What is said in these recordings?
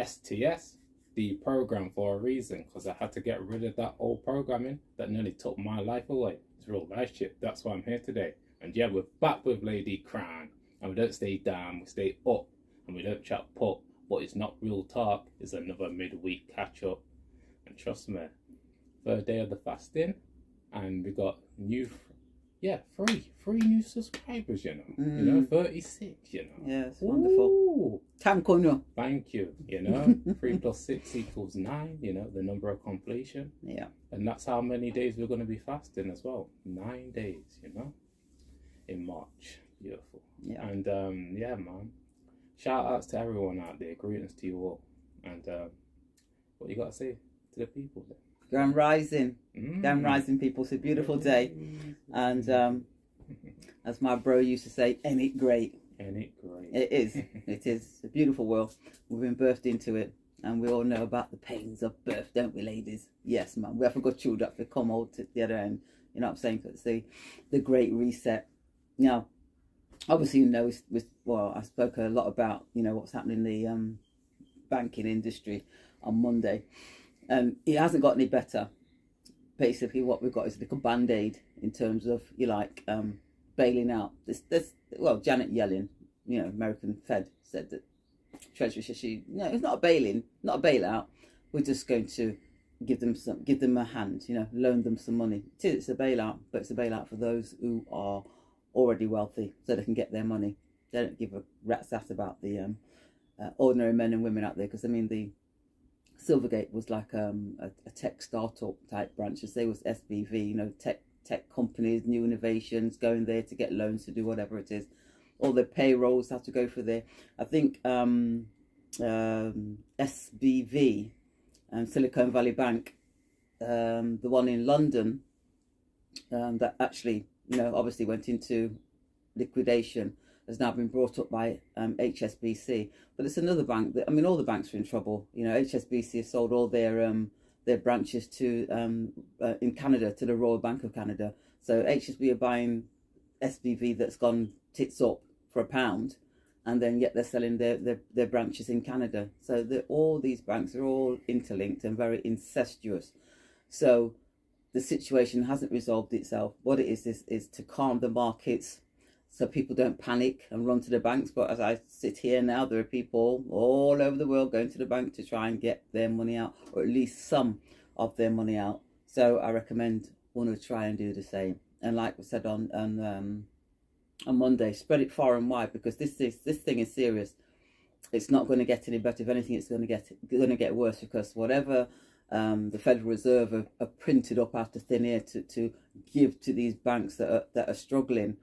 STS, the program, for a reason, because I had to get rid of that old programming that nearly took my life away. It's real life shit. That's why I'm here today. And yeah, we're back with Lady Crown, and we don't stay down, we stay up, and we don't chat pop. But it's not real talk. It's another midweek catch up, and trust me, third day of the fasting, and we got three new subscribers, you know, 36, you know. Yeah, it's wonderful. Thank you, you know. 3 + 6 = 9, you know, the number of completion. Yeah. And that's how many days we're going to be fasting as well. 9 days, you know, in March. Beautiful. Yeah. And yeah, man. Shout outs to everyone out there. Greetings to you all. And what you got to say to the people there? Grand Rising. Grand Rising, people. It's a beautiful day. And as my bro used to say, ain't it great? Ain't it great? It is. It is a beautiful world. We've been birthed into it. And we all know about the pains of birth, don't we, ladies? Yes, man. We haven't got children up to come out to the other end. You know what I'm saying? It's the great reset. Now, obviously, you know, I spoke a lot about, you know, what's happening in the banking industry on Monday. And it hasn't got any better. Basically, what we've got is a little band-aid in terms of, bailing out. Janet Yellen, you know, American Fed, said that Treasury said it's not a bailing, not a bailout. We're just going to give them a hand, you know, loan them some money. It's a bailout, but it's a bailout for those who are already wealthy, so they can get their money. They don't give a rat's ass about the ordinary men and women out there, because I mean the Silvergate was like a tech startup type branch. As they was SBV, you know, tech companies, new innovations, going there to get loans to do whatever it is. All their payrolls have to go for there. I think SBV, Silicon Valley Bank, the one in London, that actually, you know, obviously went into liquidation, has now been brought up by HSBC. But it's another bank that, I mean, all the banks are in trouble. You know, HSBC has sold all their branches to in Canada, to the Royal Bank of Canada. So HSBC are buying SBV that's gone tits up for £1, and then yet they're selling their branches in Canada. So all these banks are all interlinked and very incestuous. So the situation hasn't resolved itself. What it is to calm the markets, so people don't panic and run to the banks. But as I sit here now, there are people all over the world going to the bank to try and get their money out, or at least some of their money out. So I recommend one to try and do the same. And like we said on Monday, spread it far and wide, because this thing is serious. It's not going to get any better. If anything, it's going to get worse, because whatever the Federal Reserve have printed up out of thin air to give to these banks that are struggling,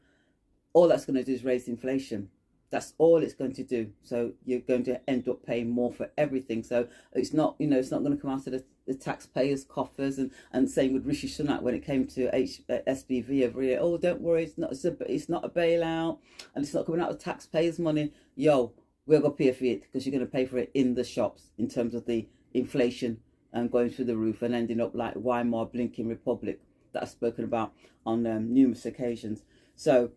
all that's going to do is raise inflation. That's all it's going to do. So you're going to end up paying more for everything. So it's not, you know, it's not going to come out of the taxpayers' coffers. And same with Rishi Sunak when it came to SBV every year. Oh, don't worry, it's not a bailout, and it's not coming out of taxpayers' money. Yo, we're going to pay for it, because you're going to pay for it in the shops in terms of the inflation and going through the roof and ending up like Weimar blinking republic that I've spoken about on numerous occasions. So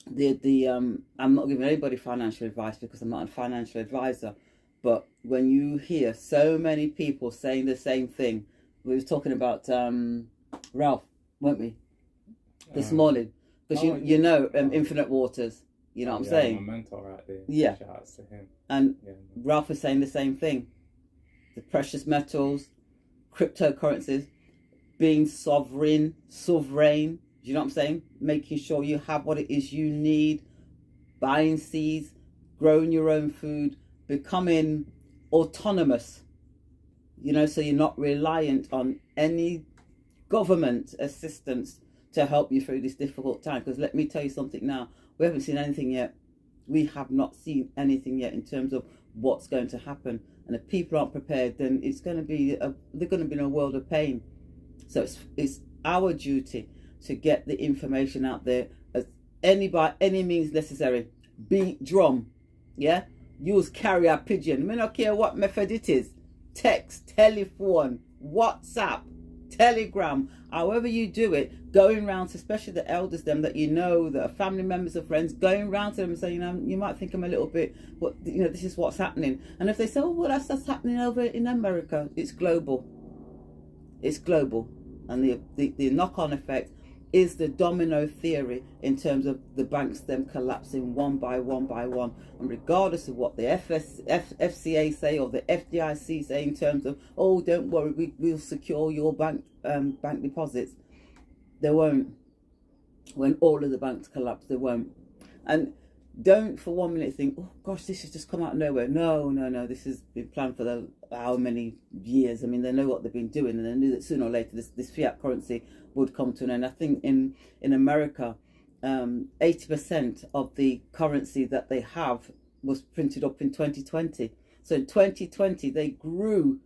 I'm not giving anybody financial advice, because I'm not a financial advisor, but when you hear so many people saying the same thing, we were talking about Ralph, weren't we, this morning, because Infinite Waters, you know what I'm saying? My mentor right there. Yeah. Shout outs to him. And Ralph was saying the same thing. The precious metals, cryptocurrencies, being sovereign, do you know what I'm saying? Making sure you have what it is you need, buying seeds, growing your own food, becoming autonomous, you know, so you're not reliant on any government assistance to help you through this difficult time. Because let me tell you something now, we haven't seen anything yet. We have not seen anything yet in terms of what's going to happen. And if people aren't prepared, then it's going to be they're going to be in a world of pain. So it's our duty to get the information out there by any means necessary. Beat drum, yeah? Use carrier pigeon. I don't care what method it is. Text, telephone, WhatsApp. Telegram, however you do it, going round to especially the elders, them that you know, that are family members or friends, going round to them and saying, you might think I'm a little bit, but this is what's happening. And if they say, oh, well, that's happening over in America, it's global. It's global. And the knock-on effect is the domino theory in terms of the banks them collapsing one by one by one, and regardless of what the FCA say or the FDIC say in terms of, oh, don't worry, we'll secure your bank deposits, they won't. When all of the banks collapse, they won't. And don't for 1 minute think, oh gosh, this has just come out of nowhere. No, this has been planned for how many years. I mean, they know what they've been doing, and they knew that sooner or later this fiat currency would come to an end. I think in America, 80% of the currency that they have was printed up in 2020. So in 2020, they grew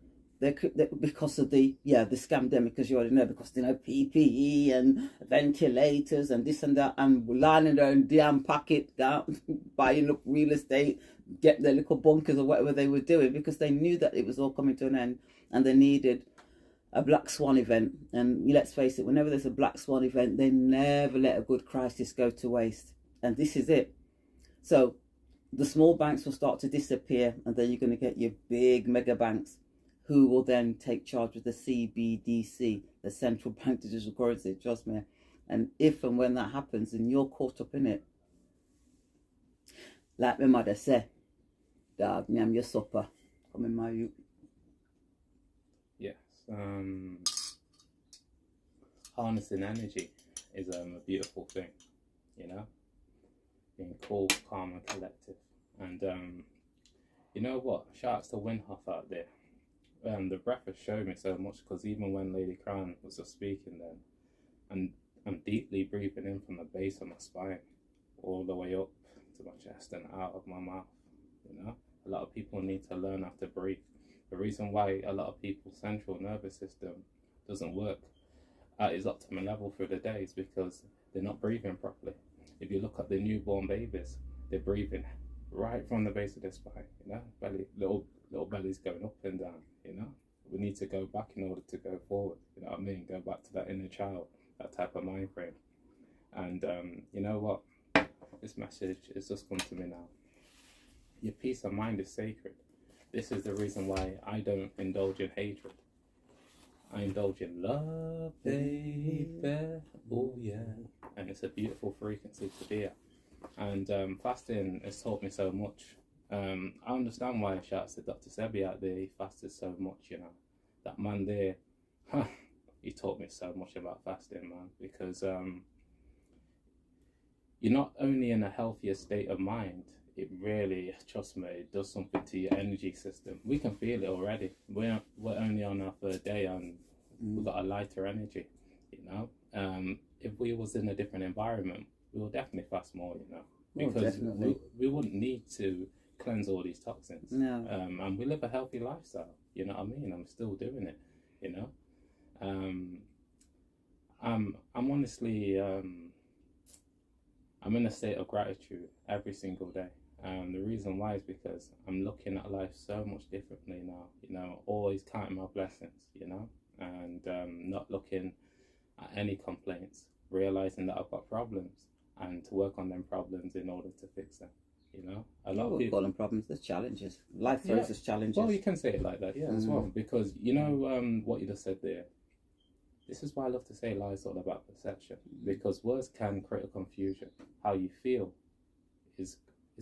because of the scamdemic, as you already know, because PPE and ventilators and this and that, and lining their own damn pocket down, buying up real estate, get their little bunkers or whatever they were doing, because they knew that it was all coming to an end, and they needed a black swan event. And let's face it, whenever there's a black swan event, they never let a good crisis go to waste, and this is it. So the small banks will start to disappear, and then you're going to get your big mega banks, who will then take charge of the CBDC, the central bank digital currency, trust me. And if and when that happens and you're caught up in it, like my mother said, dog, nyam your supper, come in my youth. Yes. Harnessing energy is a beautiful thing, being cool, calm and collective. And you know what, shouts to Winhoff out there. The breath has showed me so much, because even when Lady Crown was just speaking then, and I'm deeply breathing in from the base of my spine all the way up to my chest and out of my mouth. A lot of people need to learn how to breathe. The reason why a lot of people's central nervous system doesn't work at its optimal level through the day is because they're not breathing properly. If you look at the newborn babies, they're breathing right from the base of their spine, belly, little bellies going up and down, We need to go back in order to go forward, Go back to that inner child, that type of mind frame. And you know what? This message has just come to me now. Your peace of mind is sacred. This is the reason why I don't indulge in hatred. I indulge in love, baby. Oh yeah. And it's a beautiful frequency to be at. And fasting has taught me so much. I understand why I shout to Dr. Sebi out there. He fasted so much, That man there, he taught me so much about fasting, man. Because you're not only in a healthier state of mind, it really, trust me, it does something to your energy system. We can feel it already. We're only on our third day and we've got a lighter energy, If we was in a different environment, we will definitely fast more, because we wouldn't need to cleanse all these toxins. No. And we live a healthy lifestyle, you know what I mean? I'm still doing it, I'm honestly, I'm in a state of gratitude every single day. The reason why is because I'm looking at life so much differently now, always counting my blessings, and not looking at any complaints, realizing that I've got problems and to work on them problems in order to fix them. A lot of people call them problems. There's challenges. Life throws us challenges. Well, you can say it like that, as well, because what you just said there. This is why I love to say lies all about perception, because words can create a confusion. How you feel is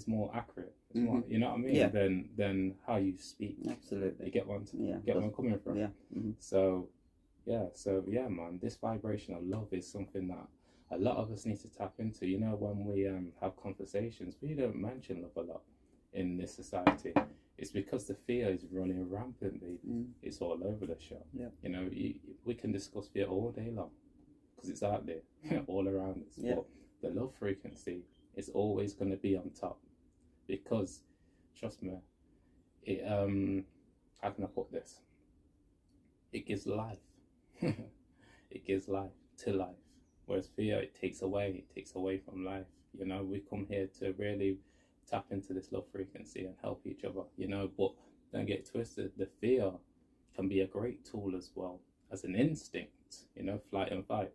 more accurate. It's more, you know what I mean? Yeah. Than how you speak. Absolutely. You get one. Get where I'm coming from. Yeah. So man, this vibration of love is something that a lot of us need to tap into. When we have conversations, we don't mention love a lot in this society. It's because the fear is running rampant, baby. It's all over the shop. Yeah. We can discuss fear all day long because it's out there, all around us. Yeah. But the love frequency is always going to be on top, because, trust me, it how can I put this? It gives life. It gives life to life. Whereas fear, it takes away from life. We come here to really tap into this love frequency and help each other, but don't get twisted. The fear can be a great tool as well, as an instinct, flight and fight,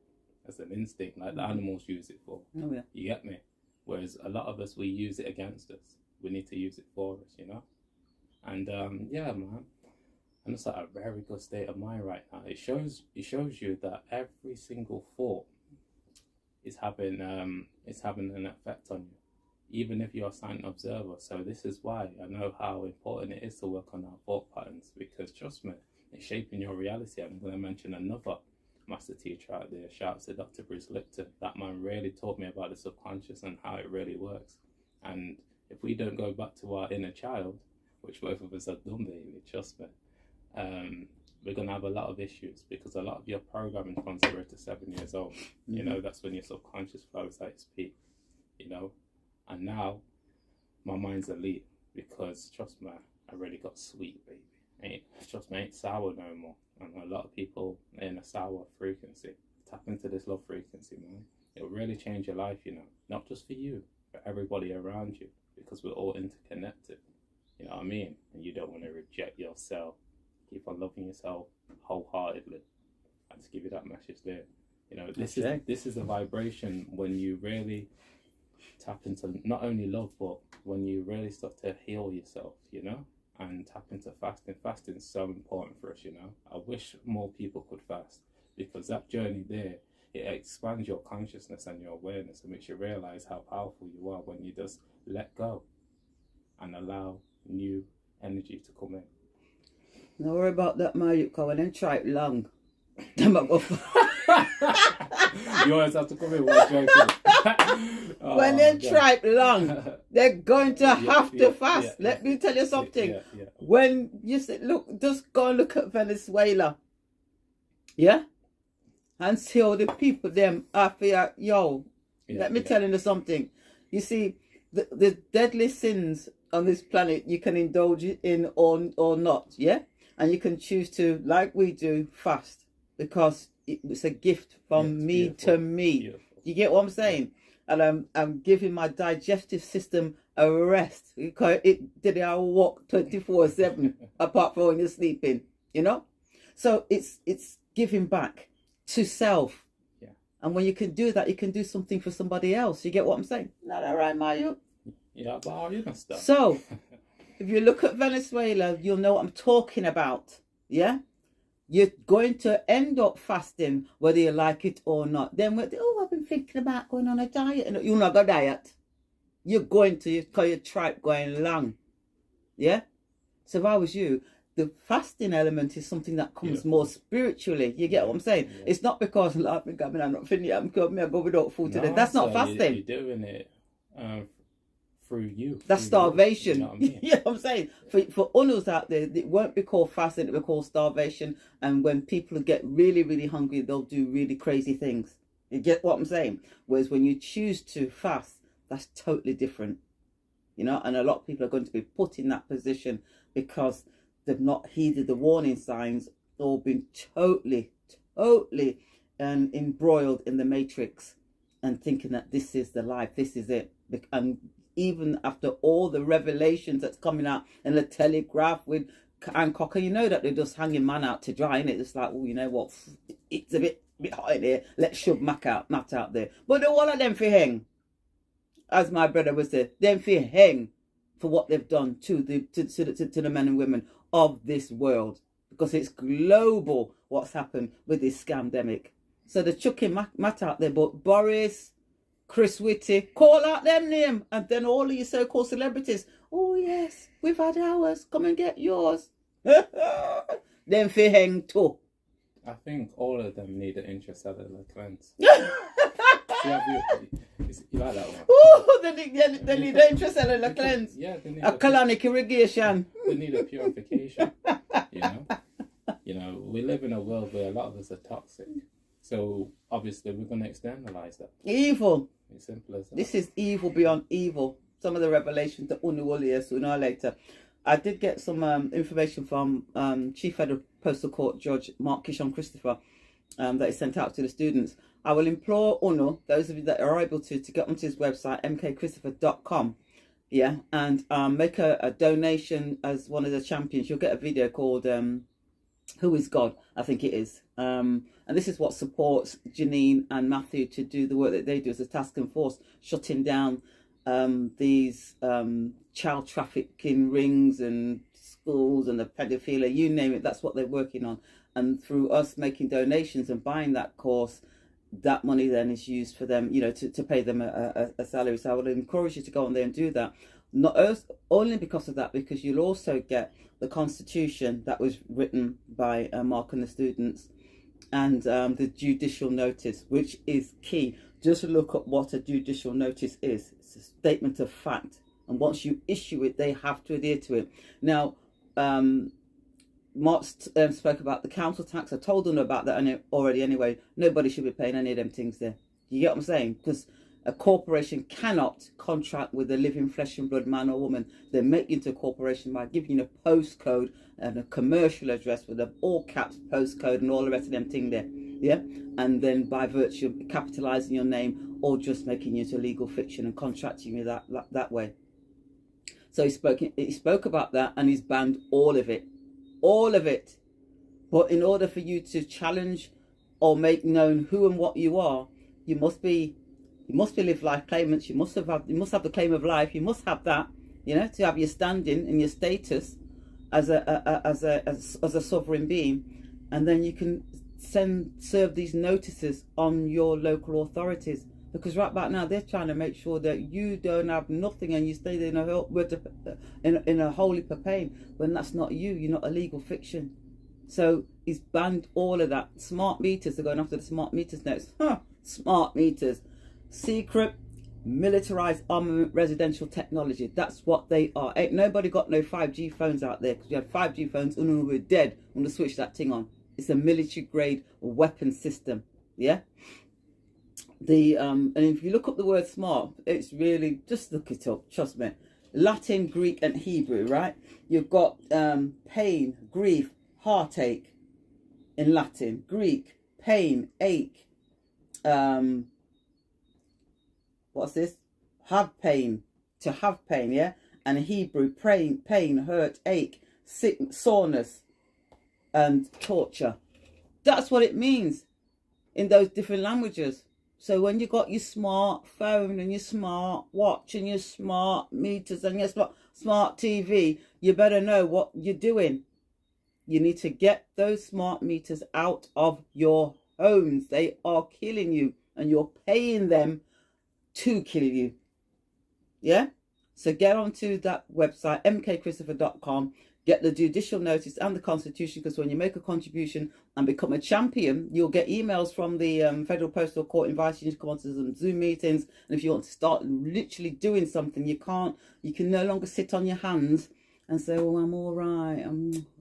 as an instinct, like the animals use it for. Oh yeah. You get me? Whereas a lot of us, we use it against us. We need to use it for us, And yeah, man, I'm just at a very good state of mind right now. It shows you that every single thought is having an effect on you, even if you're a silent observer. So this is why I know how important it is to work on our thought patterns, because trust me, it's shaping your reality. I'm going to mention another master teacher out there. Shout out to Dr. Bruce Lipton. That man really taught me about the subconscious and how it really works. And if we don't go back to our inner child, which both of us have done, baby, trust me, we're going to have a lot of issues, because a lot of your programming from 0 to 7 years old, that's when your subconscious flows at its peak, And now my mind's elite, because trust me, I really got sweet, baby. Trust me, I ain't sour no more. And a lot of people are in a sour frequency. Tap into this love frequency, man. It'll really change your life, not just for you, but everybody around you, because we're all interconnected. You know what I mean? And you don't want to reject yourself. Keep on loving yourself wholeheartedly. I just give you that message there. This is a vibration when you really tap into not only love, but when you really start to heal yourself, and tap into fasting. Fasting is so important for us, I wish more people could fast, because that journey there, it expands your consciousness and your awareness, and makes you realize how powerful you are when you just let go and allow new energy to come in. Don't worry about that, man. Because when they try it long, you always have to come in with joking. When they try it long, they're going to have to fast. Let me tell you something. When you say, look, just go and look at Venezuela. Yeah? And see all the people them after let me tell you something. You see, the deadly sins on this planet you can indulge in or not, yeah? And you can choose to, like we do, fast, because it's a gift from me to me. Beautiful. You get what I'm saying? And I'm giving my digestive system a rest, because it did I walk 24/7 apart from when you're sleeping, So it's giving back to self. Yeah. And when you can do that, you can do something for somebody else. You get what I'm saying? Not all right, Mario. Yeah, but you can stop. So, if you look at Venezuela, you'll know what I'm talking about. Yeah? You're going to end up fasting, whether you like it or not. Then, I've been thinking about going on a diet. And you're not going to diet. You're going to, because your tribe going long. Yeah? So if I was you, the fasting element is something that comes more spiritually. You get what I'm saying? Yeah. It's not because I'm not finished. I'm going to go without food today. That's not fasting. You're doing it through you. That's starvation. You know what I mean? Yeah, I'm saying. For others out there, it won't be called fasting, it will be called starvation. And when people get really, really hungry, they'll do really crazy things. You get what I'm saying? Whereas when you choose to fast, that's totally different. And a lot of people are going to be put in that position because they've not heeded the warning signs, or been totally embroiled in the matrix and thinking that this is the life, this is it. And even after all the revelations that's coming out in the Telegraph with Hancock, and that they're just hanging man out to dry, and it's like, you know what, it's a bit hot in here, let's shove Matt out there. But the one of them for hang, as my brother would say, them for hang for what they've done to the men and women of this world, because it's global what's happened with this scamdemic. So they're chucking Matt out there, but Boris, Chris Whitty, call out them name, and then all of you so-called celebrities, oh yes, we've had ours, come and get yours. Them for hang too. I think all of them need an intracellular cleanse. You like that one? Oh, they need an intracellular cleanse. Yeah, they need a colonic irrigation. They need a purification. We live in a world where a lot of us are toxic. So obviously we're going to externalize that. Evil. It's simple as that. This is evil beyond evil. Some of the revelations that Unu will hear sooner or later. I did get some information from Chief Federal Postal Court Judge Mark Kishon Christopher that he sent out to the students. I will implore Unu, those of you that are able to get onto his website, mkchristopher.com, and make a donation as one of the champions. You'll get a video called Who is God? I think it is. And this is what supports Janine and Matthew to do the work that they do as a task and force, shutting down these child trafficking rings and schools and the pedophilia, you name it. That's what they're working on. And through us making donations and buying that course, that money then is used for them, you know, to pay them a salary. So I would encourage you to go on there and do that. Not only because of that, because you'll also get the Constitution that was written by Mark and the students, and the judicial notice, which is key. Just look at what a judicial notice is. It's a statement of fact, and once you issue it, they have to adhere to it. Now, Mark spoke about the council tax. I told them about that already anyway. Nobody should be paying any of them things there. You get what I'm saying? Because a corporation cannot contract with a living flesh and blood man or woman. They make you into a corporation by giving you a postcode and a commercial address with an all caps postcode and all the rest of them thing there. Yeah? And then by virtue of capitalizing your name or just making you into legal fiction and contracting you that way. So he spoke about that, and he's banned all of it. All of it. But in order for you to challenge or make known who and what you are, you must be live life claimants. You must have the claim of life. You must have that, you know, to have your standing and your status as a sovereign being, and then you can serve these notices on your local authorities. Because right about now they're trying to make sure that you don't have nothing and you stay there in a holy pain when that's not you. You're not a legal fiction. So he's banned all of that. Smart meters, they're going after the smart meters next. Smart meters. Secret, militarized armament, residential technology. That's what they are. Ain't nobody got no 5G phones out there, because you had 5G phones and we're dead. I'm going to switch that thing on. It's a military grade weapon system. Yeah? And if you look up the word smart, it's really, just look it up, trust me. Latin, Greek and Hebrew, right? You've got pain, grief, heartache in Latin. Greek, pain, ache. What's this? Have pain, to have pain, yeah? And Hebrew, pain, hurt, ache, sick, soreness and torture. That's what it means in those different languages. So when you got your smartphone and your smart watch and your smart meters and your smart TV, you better know what you're doing. You need to get those smart meters out of your homes. They are killing you, and you're paying them to kill you. Yeah? So get onto that website, mkchristopher.com. Get the judicial notice and the Constitution, because when you make a contribution and become a champion, you'll get emails from the Federal Postal Court inviting you to come onto some Zoom meetings. And if you want to start literally doing something, you can no longer sit on your hands and say, "Oh, I'm all right. I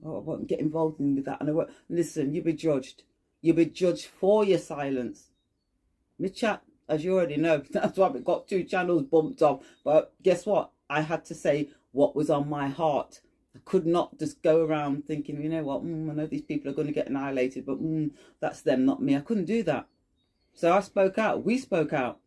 won't get involved with that." And listen, you'll be judged. You'll be judged for your silence. Me chat, as you already know, that's why we've got 2 channels bumped off. But guess what? I had to say what was on my heart. I could not just go around thinking, you know what, I know these people are going to get annihilated, but that's them, not me. I couldn't do that. So I spoke out. We spoke out.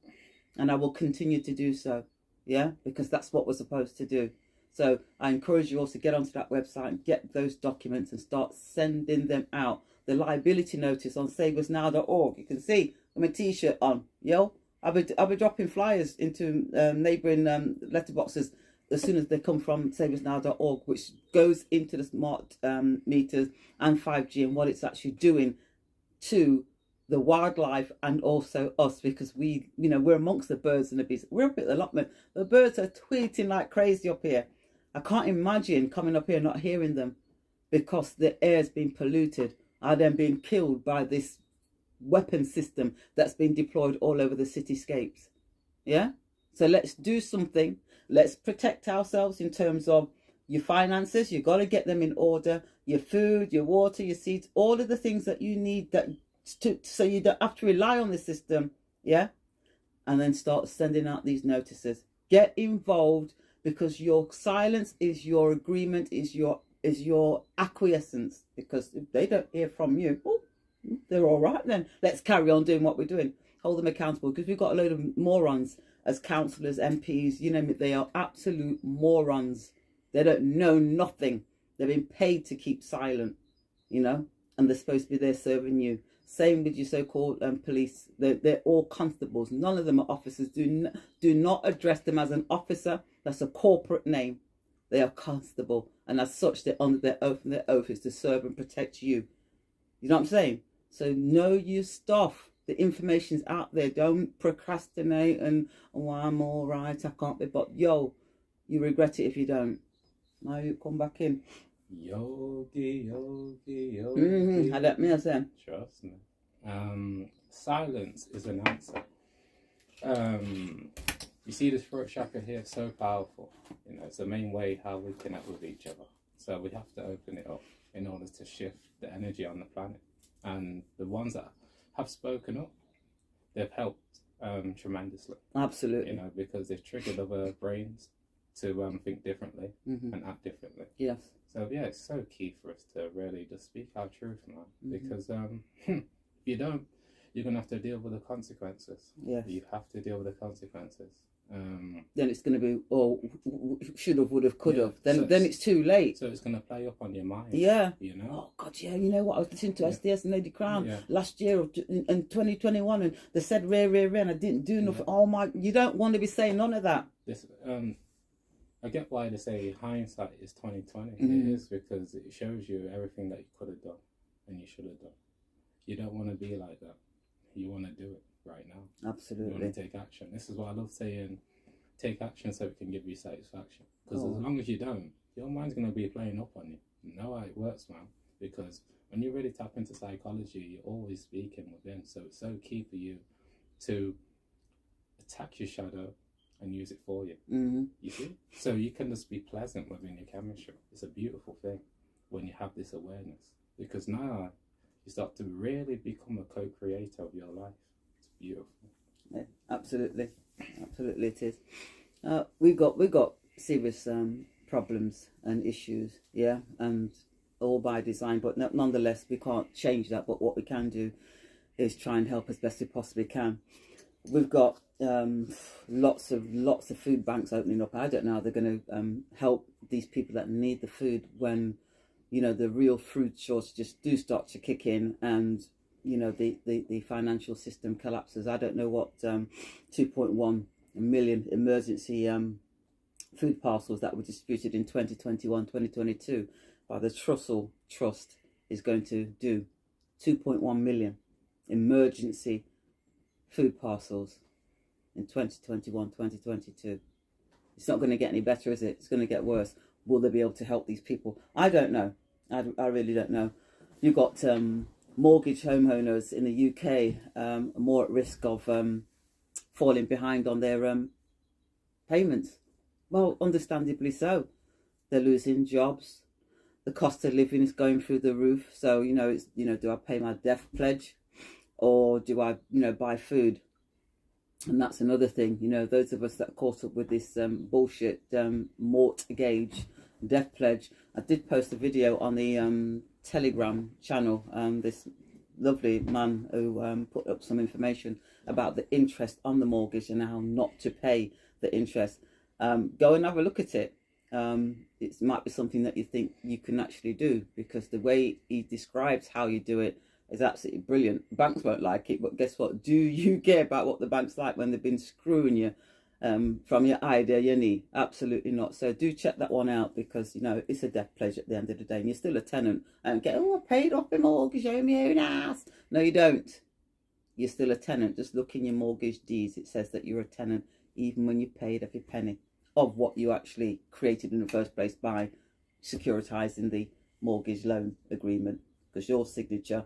And I will continue to do so. Yeah? Because that's what we're supposed to do. So I encourage you also to get onto that website and get those documents and start sending them out. The liability notice on saveusnow.org. You can see I'm a t-shirt on. Yo, I'll be dropping flyers into neighbouring letterboxes as soon as they come from saveusnow.org, which goes into the smart meters and 5G and what it's actually doing to the wildlife and also us, because we're amongst the birds and the bees. We're up at the allotment. The birds are tweeting like crazy up here. I can't imagine coming up here and not hearing them, because the air's been polluted. Are then being killed by this weapon system that's been deployed all over the cityscapes. Yeah? So let's do something. Let's protect ourselves in terms of your finances. You've got to get them in order. Your food, your water, your seeds, all of the things that you need so you don't have to rely on the system. Yeah? And then start sending out these notices. Get involved, because your silence is your agreement, is your acquiescence. Because if they don't hear from you, they're all right then. Let's carry on doing what we're doing. Hold them accountable, because we've got a load of morons as councillors, MPs, you name it. They are absolute morons. They don't know nothing. They've been paid to keep silent. and they're supposed to be there serving you. Same with your so-called police. They're all constables. None of them are officers. Do not address them as an officer. That's a corporate name. They are constable, and as such, they're under their oath, and their oath is to serve and protect you. You know what I'm saying? So know your stuff. The information's out there. Don't procrastinate and, oh, I'm all right, I can't be. But yo, you regret it if you don't. Now you come back in. Yogi, yogi, yogi. Had that me, I said. Trust me. Silence is an answer. You see this throat chakra here, so powerful. It's the main way how we connect with each other. So we have to open it up in order to shift the energy on the planet. And the ones that have spoken up, they've helped tremendously. Absolutely. Because they've triggered other brains to think differently and act differently. Yes. So yeah, it's so key for us to really just speak our truth, man. Because if you don't, you're gonna have to deal with the consequences. Yes. You have to deal with the consequences. Then it's going to be, should have, would have, could have. Then it's too late. So it's going to play up on your mind. Yeah. Oh God, yeah. You know what? I was listening to SDS and Lady Crown last year in 2021, and they said rare, and I didn't do nothing. Oh my! You don't want to be saying none of that. This I get why they say hindsight is 20/20. It is, because it shows you everything that you could have done and you should have done. You don't want to be like that. You want to do it right now. Absolutely. You want to take action. This is why I love saying, take action so it can give you satisfaction. Because as long as you don't, your mind's going to be playing up on you. You know how it works, man. Because when you really tap into psychology, you're always speaking within. So it's so key for you to attack your shadow and use it for you. You see? So you can just be pleasant within your chemistry. It's a beautiful thing when you have this awareness. Because now you start to really become a co-creator of your life. It's beautiful. Yeah, absolutely it is. We've got serious problems and issues, and all by design, but nonetheless we can't change that. But what we can do is try and help as best we possibly can. We've got lots of food banks opening up. I don't know how they're going to help these people that need the food when the real food shortages do start to kick in, and the financial system collapses. I don't know what 2.1 million emergency food parcels that were distributed in 2021, 2022 by the Trussell Trust is going to do. 2.1 million emergency food parcels in 2021, 2022. It's not going to get any better, is it? It's going to get worse. Will they be able to help these people? I don't know. I really don't know. You've got mortgage homeowners in the UK more at risk of falling behind on their payments. Well, understandably so. They're losing jobs. The cost of living is going through the roof. So, it's, do I pay my death pledge or do I, buy food? And that's another thing, those of us that are caught up with this bullshit mortgage, death pledge. I did post a video on the Telegram channel. This lovely man who put up some information about the interest on the mortgage and how not to pay the interest. Go and have a look at it. It might be something that you think you can actually do, because the way he describes how you do it is absolutely brilliant. Banks won't like it, but guess what? Do you care about what the bank's like when they've been screwing you from your eye to your knee? Absolutely not. So do check that one out, because it's a death pledge at the end of the day, and you're still a tenant. And get, I paid off my mortgage, owe me own ass. No, you don't. You're still a tenant. Just look in your mortgage deeds. It says that you're a tenant, even when you paid every penny of what you actually created in the first place by securitizing the mortgage loan agreement, because your signature,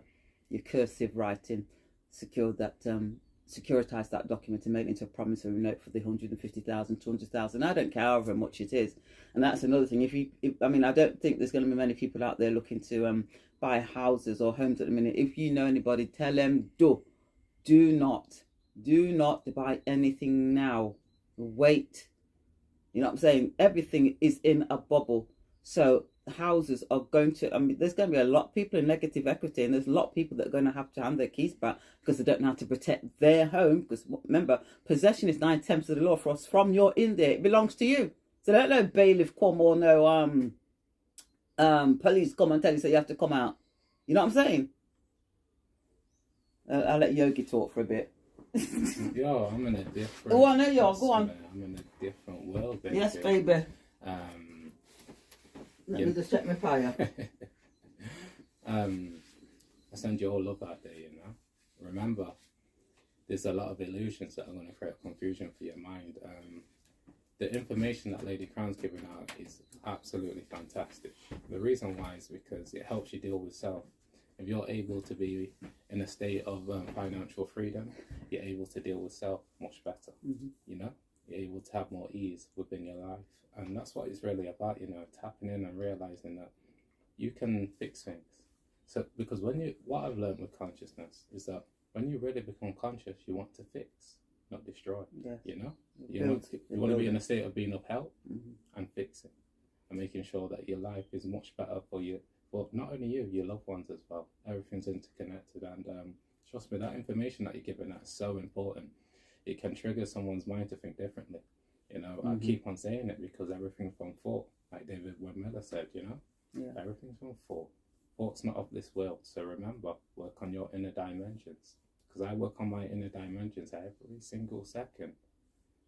your cursive writing, securitized that document and made it into a promissory note for the 150,000, 200,000. I don't care however much it is. And that's another thing. I don't think there's going to be many people out there looking to buy houses or homes at the minute. If you know anybody, tell them do not buy anything now. Wait. You know what I'm saying? Everything is in a bubble. So houses are going to, there's going to be a lot of people in negative equity, and there's a lot of people that are going to have to hand their keys back because they don't know how to protect their home. Because remember, possession is 9/10 of the law for us. From you're in there, it belongs to you. So don't know bailiff come or no police come and tell you so you have to come out. You know what I'm saying? I'll let Yogi talk for a bit. Yo, I'm in a different. Oh, I know you are. Go on. I'm in a different world, baby. Yes, baby. Let Yeah. me just check my fire. I send you all love out there, you know. Remember, there's a lot of illusions that are going to create confusion for your mind. The information that Lady Crown's giving out is absolutely fantastic. The reason why is because it helps you deal with self. If you're able to be in a state of financial freedom, you're able to deal with self much better. Mm-hmm. You know, you're able to have more ease within your life, and that's what it's really about. You know, tapping in and realizing that you can fix things. So, because what I've learned with consciousness is that when you really become conscious, you want to fix, not destroy. Yes. You know, you want to be in a state of being upheld and fixing, and making sure that your life is much better for you. Well, not only you, your loved ones as well. Everything's interconnected, and trust me, that information that you're giving out is so important. It can trigger someone's mind to think differently. You know, I keep on saying it because everything from thought, like David Miller said, you know, everything's from thought. Thought's not of this world. So remember, work on your inner dimensions. Because I work on my inner dimensions every single second.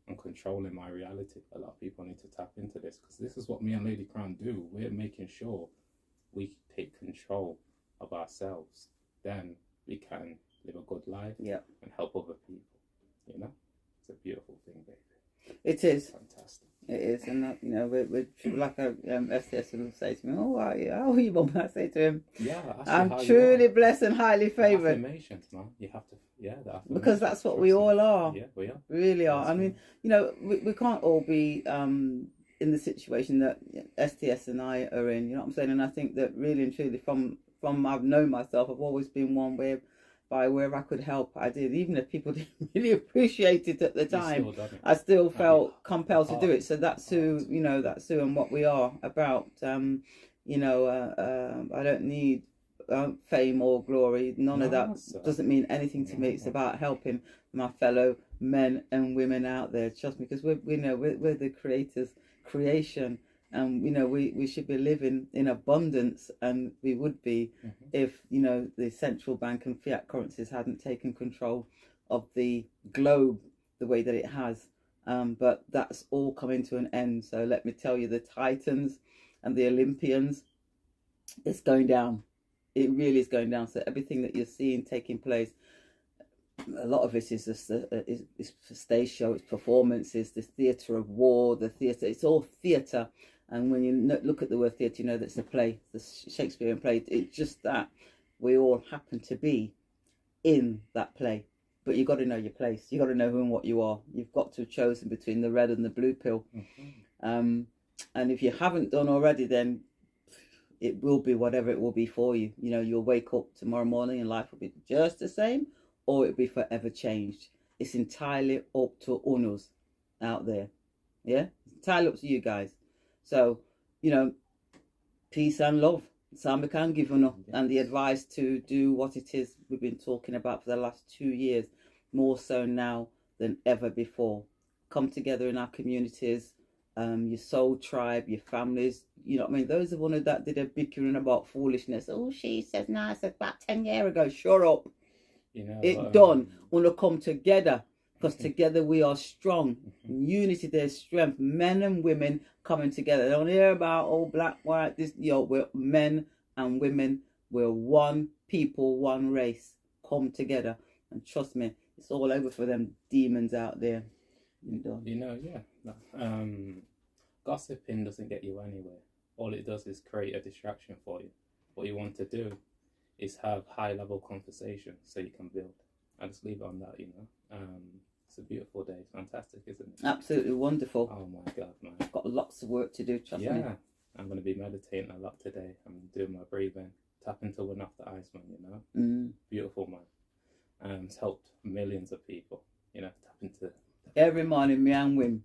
I'm controlling my reality. A lot of people need to tap into this, because this is what me and Lady Crown do. We're making sure we take control of ourselves. Then we can live a good life and help other people. You know, it's a beautiful thing, baby. It is. Fantastic. It is, and that, you know, we're like a STS will say to me, "Oh, how are you, Mum?" I say to him, "I'm truly blessed and highly favoured." Affirmations, man. You have to, the affirmations. Because that's what we all are. Yeah, we are. We really are. I mean, you know, we can't all be in the situation that STS and I are in. You know what I'm saying? And I think that really and truly, from I've known myself, I've always been one where I could help, I did. Even if people didn't really appreciate it at the time, I still felt compelled to do it. So that's who, you know, that's who and what we are about. You know, I don't need fame or glory. None of that doesn't mean anything to me. It's about helping my fellow men and women out there. Trust me, because we're the creators, creation. And you know, we should be living in abundance, and we would be if, you know, the central bank and fiat currencies hadn't taken control of the globe the way that it has. But that's all coming to an end. So let me tell you, the Titans and the Olympians, it's going down. It really is going down. So everything that you're seeing taking place, a lot of it is just it's a stage show, it's performances, the theatre of war, the theatre. It's all theatre. And when you look at the word theatre, you know that's a play, the Shakespearean play. It's just that we all happen to be in that play. But you've got to know your place. You've got to know who and what you are. You've got to have chosen between the red and the blue pill. And if you haven't done already, then it will be whatever it will be for you. You know, you'll wake up tomorrow morning and life will be just the same, or it'll be forever changed. It's entirely up to us out there. Yeah? It's entirely up to you guys. So, you know, peace and love. Sam can give you, and the advice to do what it is we've been talking about for the last 2 years, more so now than ever before. Come together in our communities, your soul tribe, your families. You know what I mean? Those are one that did a bickering about foolishness. Oh, she says, no, I said about 10 years ago. Shut up. You know, it done. Want to come together. Because together we are strong. In unity, there's strength. Men and women coming together. They don't hear about, oh, black, white, this. Yo, we're men and women. We're one people, one race. Come together. And trust me, it's all over for them demons out there. You know, gossiping doesn't get you anywhere. All it does is create a distraction for you. What you want to do is have high-level conversations so you can build. I'll just leave it on that, you know. It's a beautiful day. It's fantastic, isn't it? Absolutely wonderful. Oh my God, man. I've got lots of work to do, trust me. Yeah, I'm going to be meditating a lot today. I'm doing my breathing, tapping to one off the ice, man, you know. Beautiful, man. It's helped millions of people, you know, tap into. Every morning, me and Wim.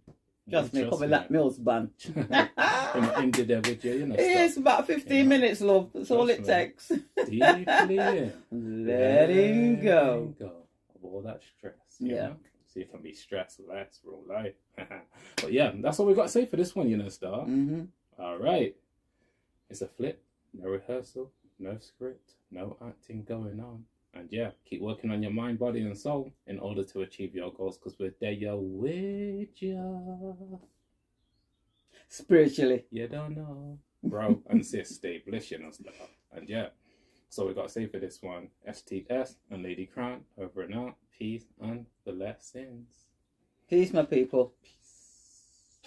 Trust me, coming like Mills band. in the there with you, you know. It's about 15 minutes, love. That's all it takes. Deeply letting go of all that stress. You know? So you can be stressed less, real life. But yeah, that's all we got to say for this one, you know, Star. All right. It's a flip, no rehearsal, No script, no acting going on. And yeah, keep working on your mind, body, and soul in order to achieve your goals, because we're there, yo, with ya. Spiritually. You don't know. Bro and sis, stay blissing us, stuff. And yeah, so we got to say for this one, STS and Lady Crown, over and out. Peace and blessings. Peace, my people. Peace.